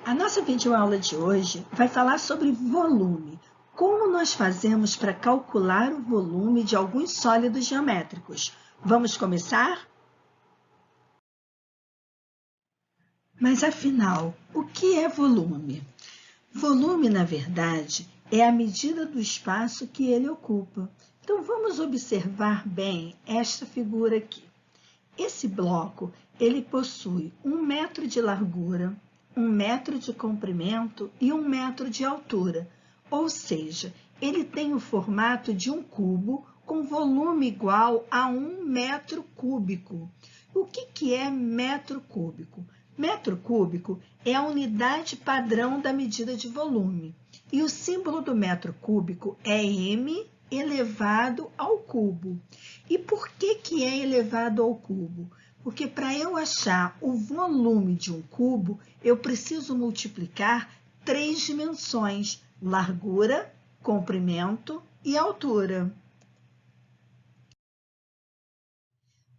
A nossa videoaula de hoje vai falar sobre volume. Como nós fazemos para calcular o volume de alguns sólidos geométricos? Vamos começar? Mas afinal, o que é volume? Volume, na verdade, é a medida do espaço que ele ocupa. Então, vamos observar bem esta figura aqui. Esse bloco, ele possui 1 metro de largura, 1 metro de comprimento e 1 metro de altura. Ou seja, ele tem o formato de um cubo com volume igual a 1 metro cúbico. O que é metro cúbico? Metro cúbico é a unidade padrão da medida de volume. E o símbolo do metro cúbico é m elevado ao cubo. E por que é elevado ao cubo? Porque para eu achar o volume de um cubo, eu preciso multiplicar 3 dimensões: largura, comprimento e altura.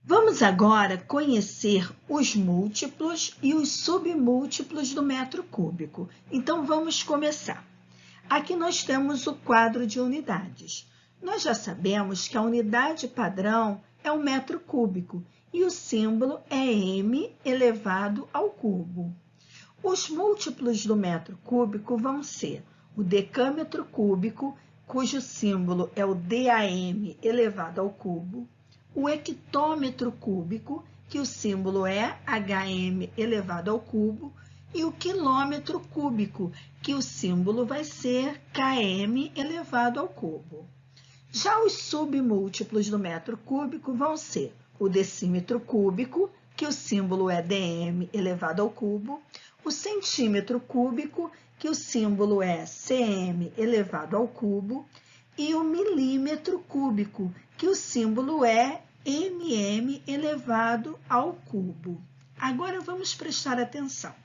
Vamos agora conhecer os múltiplos e os submúltiplos do metro cúbico. Então, vamos começar. Aqui nós temos o quadro de unidades. Nós já sabemos que a unidade padrão é o metro cúbico e o símbolo é m elevado ao cubo. Os múltiplos do metro cúbico vão ser o decâmetro cúbico, cujo símbolo é o DAM elevado ao cubo, o hectômetro cúbico, que o símbolo é HM elevado ao cubo, e o quilômetro cúbico, que o símbolo vai ser KM elevado ao cubo. Já os submúltiplos do metro cúbico vão ser o decímetro cúbico, que o símbolo é dm elevado ao cubo, o centímetro cúbico, que o símbolo é cm elevado ao cubo, e o milímetro cúbico, que o símbolo é mm elevado ao cubo. Agora vamos prestar atenção.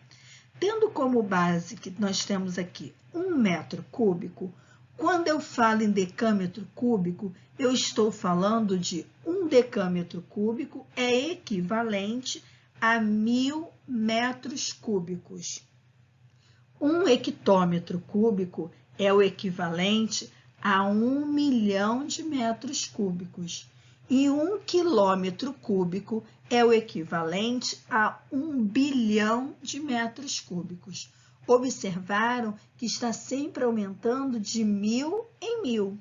Tendo como base que nós temos aqui 1 metro cúbico, quando eu falo em decâmetro cúbico, eu estou falando de 1 decâmetro cúbico é equivalente a 1.000 metros cúbicos. 1 hectômetro cúbico é o equivalente a 1 milhão de metros cúbicos. E 1 quilômetro cúbico é o equivalente a 1 bilhão de metros cúbicos. Observaram que está sempre aumentando de 1.000 em 1.000.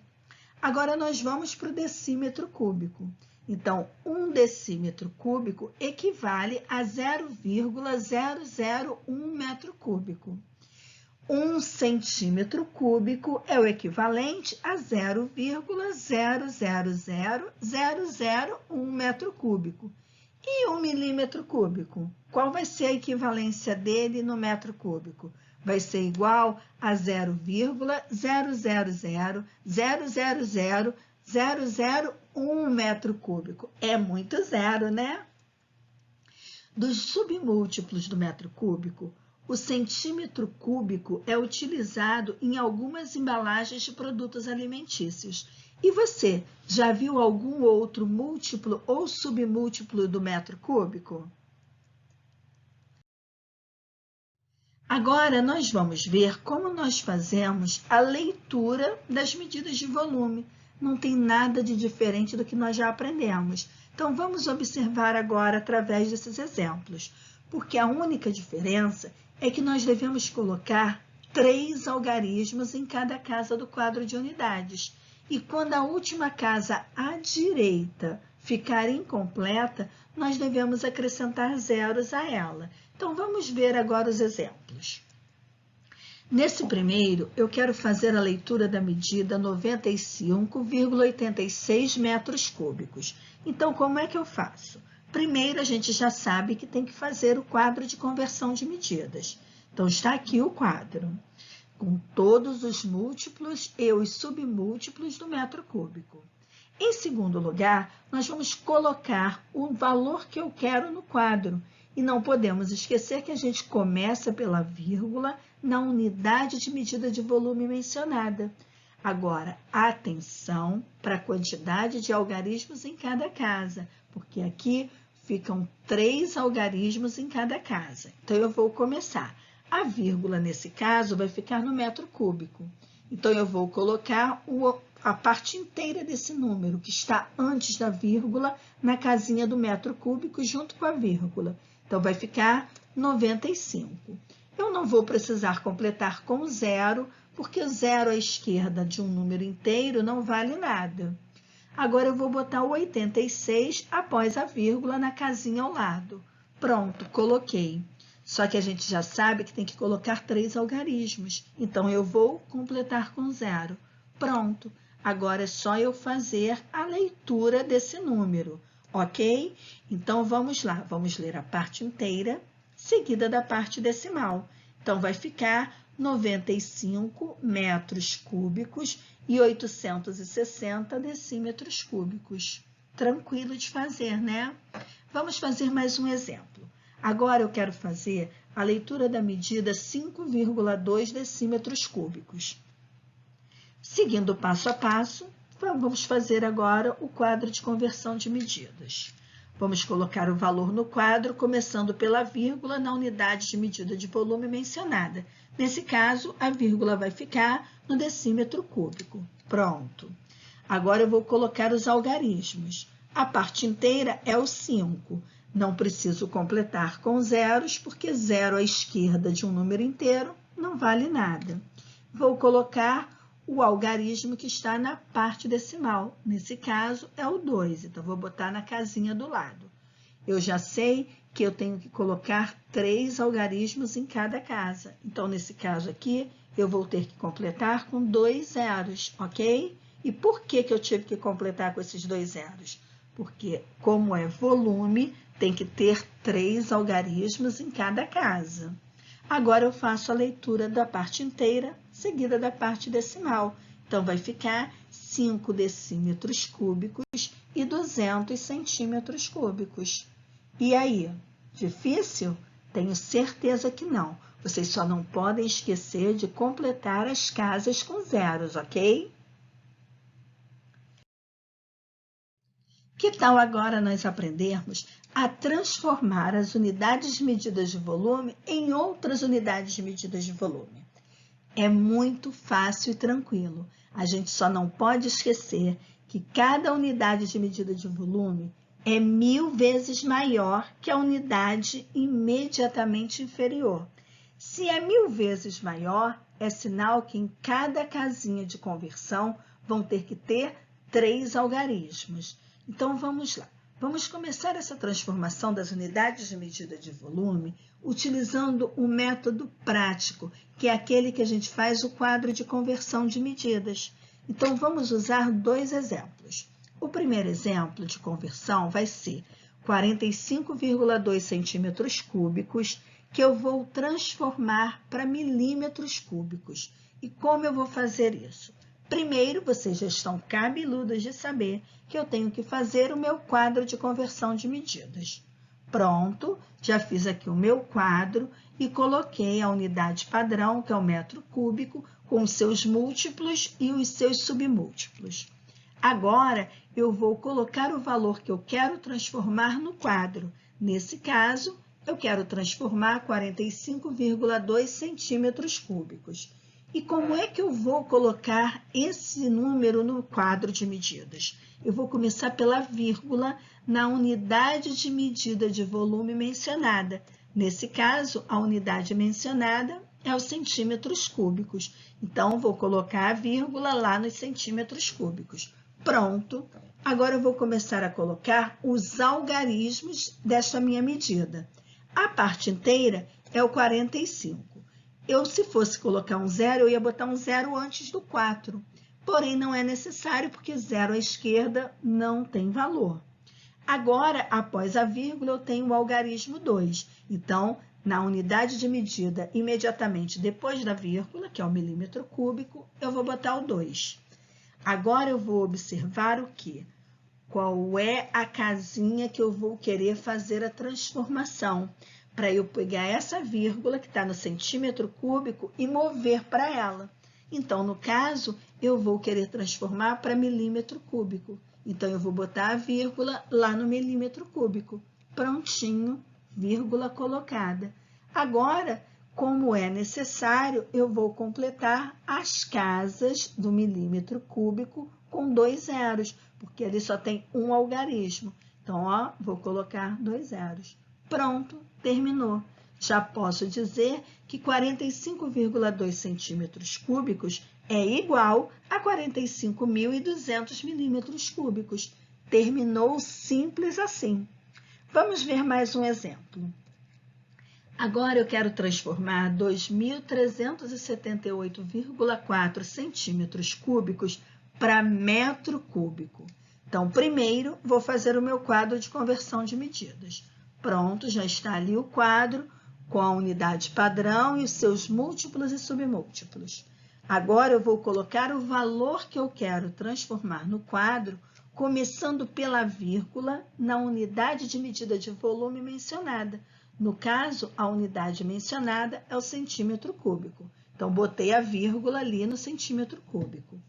Agora, nós vamos para o decímetro cúbico. Então, 1 decímetro cúbico equivale a 0,001 metro cúbico. 1 centímetro cúbico é o equivalente a 0,000001 metro cúbico. E 1 milímetro cúbico? Qual vai ser a equivalência dele no metro cúbico? Vai ser igual a 0,000000001 metro cúbico. É muito zero, né? Dos submúltiplos do metro cúbico, o centímetro cúbico é utilizado em algumas embalagens de produtos alimentícios. E você, já viu algum outro múltiplo ou submúltiplo do metro cúbico? Agora, nós vamos ver como nós fazemos a leitura das medidas de volume. Não tem nada de diferente do que nós já aprendemos. Então, vamos observar agora através desses exemplos, porque a única diferença é que nós devemos colocar 3 algarismos em cada casa do quadro de unidades. E quando a última casa à direita ficar incompleta, nós devemos acrescentar zeros a ela. Então, vamos ver agora os exemplos. Nesse primeiro, eu quero fazer a leitura da medida 95,86 metros cúbicos. Então, como é que eu faço? Primeiro, a gente já sabe que tem que fazer o quadro de conversão de medidas. Então, está aqui o quadro, com todos os múltiplos e os submúltiplos do metro cúbico. Em segundo lugar, nós vamos colocar o valor que eu quero no quadro. E não podemos esquecer que a gente começa pela vírgula na unidade de medida de volume mencionada. Agora, atenção para a quantidade de algarismos em cada casa, porque aqui ficam 3 algarismos em cada casa. Então, eu vou começar. A vírgula, nesse caso, vai ficar no metro cúbico. Então, eu vou colocar a parte inteira desse número, que está antes da vírgula, na casinha do metro cúbico, junto com a vírgula. Então, vai ficar 95. Eu não vou precisar completar com zero, porque zero à esquerda de um número inteiro não vale nada. Agora, eu vou botar o 86 após a vírgula na casinha ao lado. Pronto, coloquei. Só que a gente já sabe que tem que colocar 3 algarismos. Então, eu vou completar com zero. Pronto. Agora é só eu fazer a leitura desse número, ok? Então, vamos lá. Vamos ler a parte inteira, seguida da parte decimal. Então, vai ficar 95 metros cúbicos e 860 decímetros cúbicos. Tranquilo de fazer, né? Vamos fazer mais um exemplo. Agora, eu quero fazer a leitura da medida 5,2 decímetros cúbicos. Seguindo passo a passo, vamos fazer agora o quadro de conversão de medidas. Vamos colocar o valor no quadro, começando pela vírgula na unidade de medida de volume mencionada. Nesse caso, a vírgula vai ficar no decímetro cúbico. Pronto. Agora, eu vou colocar os algarismos. A parte inteira é o 5. Não preciso completar com zeros, porque zero à esquerda de um número inteiro não vale nada. Vou colocar o algarismo que está na parte decimal. Nesse caso, é o 2, então vou botar na casinha do lado. Eu já sei que eu tenho que colocar 3 algarismos em cada casa. Então, nesse caso aqui, eu vou ter que completar com 2 zeros, ok? E por que eu tive que completar com esses 2 zeros? Porque, como é volume, tem que ter 3 algarismos em cada casa. Agora, eu faço a leitura da parte inteira, seguida da parte decimal. Então, vai ficar 5 decímetros cúbicos e 200 centímetros cúbicos. E aí, difícil? Tenho certeza que não. Vocês só não podem esquecer de completar as casas com zeros, ok? Que tal agora nós aprendermos a transformar as unidades de medidas de volume em outras unidades de medidas de volume? É muito fácil e tranquilo. A gente só não pode esquecer que cada unidade de medida de volume é 1000 vezes maior que a unidade imediatamente inferior. Se é 1000 vezes maior, é sinal que em cada casinha de conversão vão ter que ter 3 algarismos. Então, vamos lá. Vamos começar essa transformação das unidades de medida de volume utilizando o método prático, que é aquele que a gente faz o quadro de conversão de medidas. Então, vamos usar 2 exemplos. O primeiro exemplo de conversão vai ser 45,2 centímetros cúbicos, que eu vou transformar para milímetros cúbicos. E como eu vou fazer isso? Primeiro, vocês já estão cabeludos de saber que eu tenho que fazer o meu quadro de conversão de medidas. Pronto, já fiz aqui o meu quadro e coloquei a unidade padrão, que é o metro cúbico, com os seus múltiplos e os seus submúltiplos. Agora, eu vou colocar o valor que eu quero transformar no quadro. Nesse caso, eu quero transformar 45,2 centímetros cúbicos. E como é que eu vou colocar esse número no quadro de medidas? Eu vou começar pela vírgula na unidade de medida de volume mencionada. Nesse caso, a unidade mencionada é os centímetros cúbicos. Então, vou colocar a vírgula lá nos centímetros cúbicos. Pronto! Agora, eu vou começar a colocar os algarismos desta minha medida. A parte inteira é o 45. Se fosse colocar um zero, eu ia botar um zero antes do 4. Porém, não é necessário, porque zero à esquerda não tem valor. Agora, após a vírgula, eu tenho o algarismo 2. Então, na unidade de medida, imediatamente depois da vírgula, que é o milímetro cúbico, eu vou botar o 2. Agora, eu vou observar o quê? Qual é a casinha que eu vou querer fazer a transformação? Para eu pegar essa vírgula que está no centímetro cúbico e mover para ela. Então, no caso, eu vou querer transformar para milímetro cúbico. Então, eu vou botar a vírgula lá no milímetro cúbico. Prontinho, vírgula colocada. Agora, como é necessário, eu vou completar as casas do milímetro cúbico com 2 zeros, porque ele só tem um algarismo. Então, ó, vou colocar 2 zeros. Pronto, terminou. Já posso dizer que 45,2 centímetros cúbicos é igual a 45.200 milímetros cúbicos. Terminou simples assim. Vamos ver mais um exemplo. Agora eu quero transformar 2.378,4 centímetros cúbicos para metro cúbico. Então, primeiro, vou fazer o meu quadro de conversão de medidas. Pronto, já está ali o quadro com a unidade padrão e os seus múltiplos e submúltiplos. Agora eu vou colocar o valor que eu quero transformar no quadro, começando pela vírgula na unidade de medida de volume mencionada. No caso, a unidade mencionada é o centímetro cúbico. Então, botei a vírgula ali no centímetro cúbico.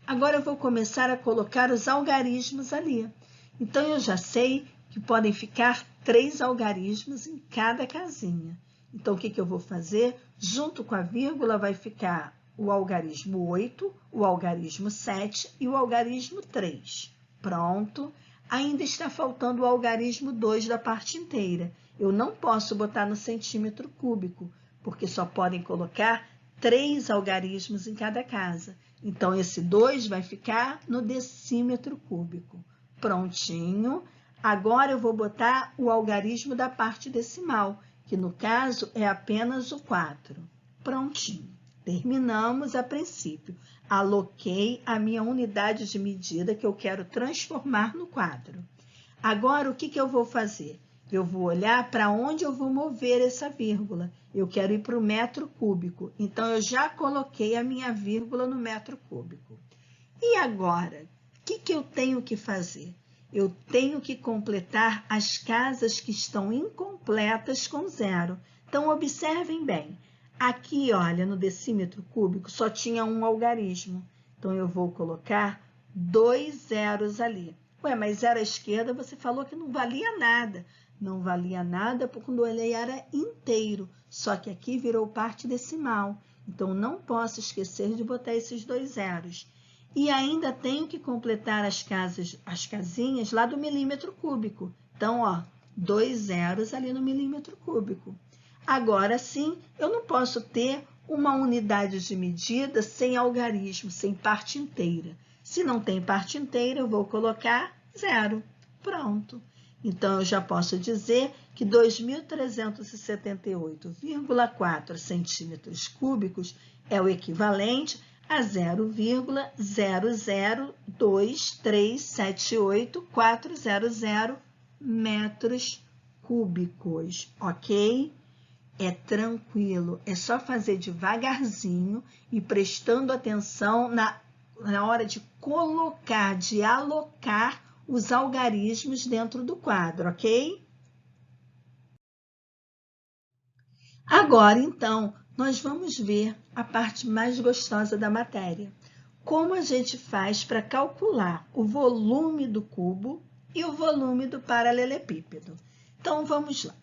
Agora, eu vou começar a colocar os algarismos ali. Então, eu já sei que podem ficar 3 algarismos em cada casinha. Então, o que eu vou fazer? Junto com a vírgula vai ficar o algarismo 8, o algarismo 7 e o algarismo 3. Pronto. Ainda está faltando o algarismo 2 da parte inteira. Eu não posso botar no centímetro cúbico, porque só podem colocar 3 algarismos em cada casa. Então, esse 2 vai ficar no decímetro cúbico. Prontinho. Agora, eu vou botar o algarismo da parte decimal, que no caso é apenas o 4. Prontinho. Terminamos a princípio. Aloquei a minha unidade de medida que eu quero transformar no quadro. Agora, o que eu vou fazer? Eu vou olhar para onde eu vou mover essa vírgula. Eu quero ir para o metro cúbico. Então, eu já coloquei a minha vírgula no metro cúbico. E agora, o que eu tenho que fazer? Eu tenho que completar as casas que estão incompletas com 0. Então, observem bem. Aqui, olha, no decímetro cúbico, só tinha um algarismo. Então, eu vou colocar 2 zeros ali. Ué, mas 0 à esquerda, você falou que não valia nada. Não valia nada porque quando ele era inteiro, só que aqui virou parte decimal. Então, não posso esquecer de botar esses 2 zeros. E ainda tenho que completar as casinhas lá do milímetro cúbico. Então, ó, 2 zeros ali no milímetro cúbico. Agora sim, eu não posso ter uma unidade de medida sem algarismo, sem parte inteira. Se não tem parte inteira, eu vou colocar 0. Pronto. Então, eu já posso dizer que 2.378,4 centímetros cúbicos é o equivalente a 0,02378,400 metros cúbicos, ok? É tranquilo, é só fazer devagarzinho e prestando atenção na hora de colocar, de alocar os algarismos dentro do quadro, ok? Agora, então, nós vamos ver a parte mais gostosa da matéria. Como a gente faz para calcular o volume do cubo e o volume do paralelepípedo. Então, vamos lá.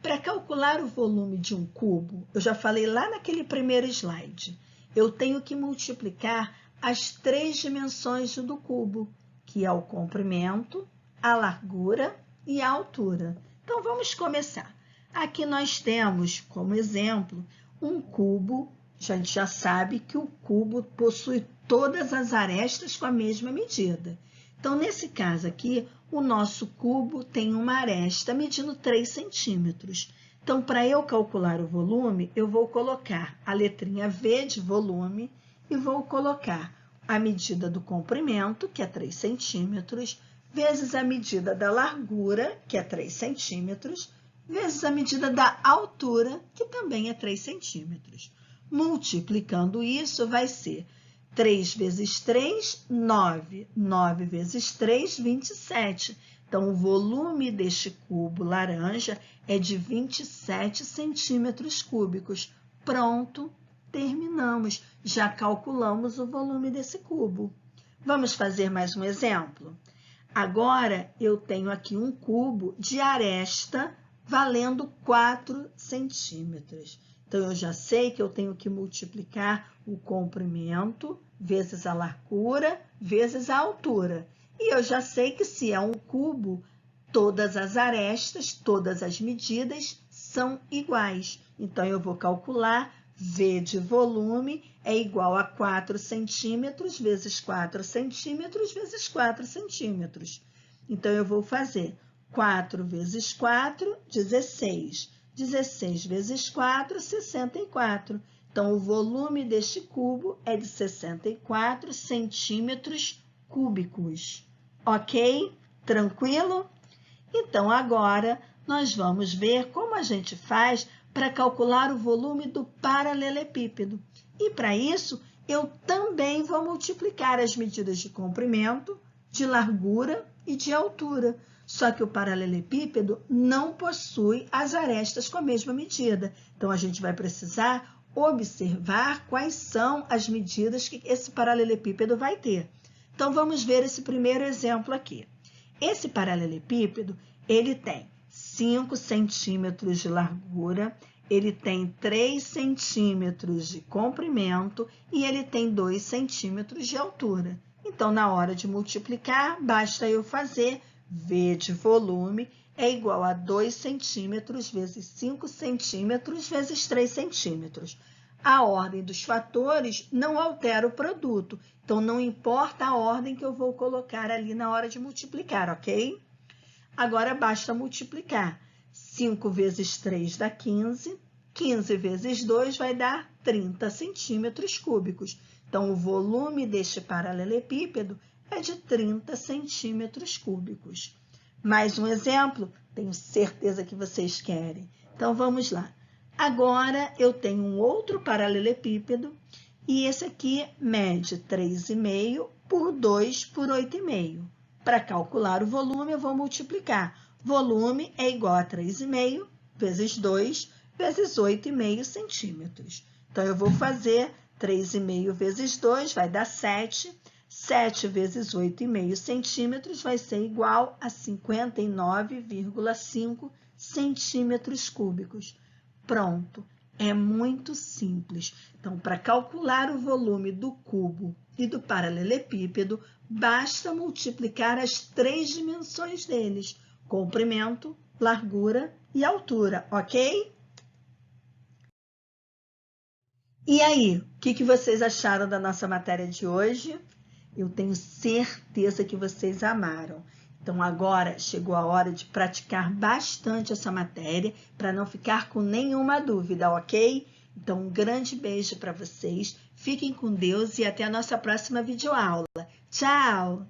Para calcular o volume de um cubo, eu já falei lá naquele primeiro slide, eu tenho que multiplicar as 3 dimensões do cubo, que é o comprimento, a largura e a altura. Então, vamos começar. Aqui nós temos, como exemplo, um cubo. A gente já sabe que o cubo possui todas as arestas com a mesma medida. Então, nesse caso aqui, o nosso cubo tem uma aresta medindo 3 centímetros. Então, para eu calcular o volume, eu vou colocar a letrinha V de volume e vou colocar a medida do comprimento, que é 3 centímetros, vezes a medida da largura, que é 3 centímetros, vezes a medida da altura, que também é 3 centímetros. Multiplicando isso, vai ser 3 vezes 3, 9. 9 vezes 3, 27. Então, o volume deste cubo laranja é de 27 centímetros cúbicos. Pronto, terminamos. Já calculamos o volume desse cubo. Vamos fazer mais um exemplo? Agora, eu tenho aqui um cubo de aresta valendo 4 centímetros. Então, eu já sei que eu tenho que multiplicar o comprimento vezes a largura vezes a altura. E eu já sei que se é um cubo, todas as arestas, todas as medidas são iguais. Então, eu vou calcular V de volume é igual a 4 centímetros vezes 4 centímetros vezes 4 centímetros. Então, eu vou fazer 4 vezes 4, 16. 16 vezes 4, 64. Então, o volume deste cubo é de 64 centímetros cúbicos. Ok? Tranquilo? Então, agora, nós vamos ver como a gente faz para calcular o volume do paralelepípedo. E, para isso, eu também vou multiplicar as medidas de comprimento, de largura e de altura. Só que o paralelepípedo não possui as arestas com a mesma medida. Então, a gente vai precisar observar quais são as medidas que esse paralelepípedo vai ter. Então, vamos ver esse primeiro exemplo aqui. Esse paralelepípedo, ele tem 5 centímetros de largura, ele tem 3 centímetros de comprimento e ele tem 2 centímetros de altura. Então, na hora de multiplicar, basta eu fazer V de volume é igual a 2 centímetros vezes 5 centímetros vezes 3 centímetros. A ordem dos fatores não altera o produto, então não importa a ordem que eu vou colocar ali na hora de multiplicar, ok? Agora basta multiplicar. 5 vezes 3 dá 15, 15 vezes 2 vai dar 30 centímetros cúbicos. Então, o volume deste paralelepípedo é de 30 centímetros cúbicos. Mais um exemplo? Tenho certeza que vocês querem. Então, vamos lá. Agora, eu tenho um outro paralelepípedo e esse aqui mede 3,5 por 2 por 8,5. Para calcular o volume, eu vou multiplicar. Volume é igual a 3,5 vezes 2 vezes 8,5 centímetros. Então, eu vou fazer 3,5 vezes 2 vai dar 7. 7 vezes 8,5 centímetros vai ser igual a 59,5 centímetros cúbicos. Pronto, é muito simples. Então, para calcular o volume do cubo e do paralelepípedo, basta multiplicar as 3 dimensões deles, comprimento, largura e altura, ok? E aí, o que vocês acharam da nossa matéria de hoje? Eu tenho certeza que vocês amaram. Então, agora chegou a hora de praticar bastante essa matéria para não ficar com nenhuma dúvida, ok? Então, um grande beijo para vocês. Fiquem com Deus e até a nossa próxima videoaula. Tchau!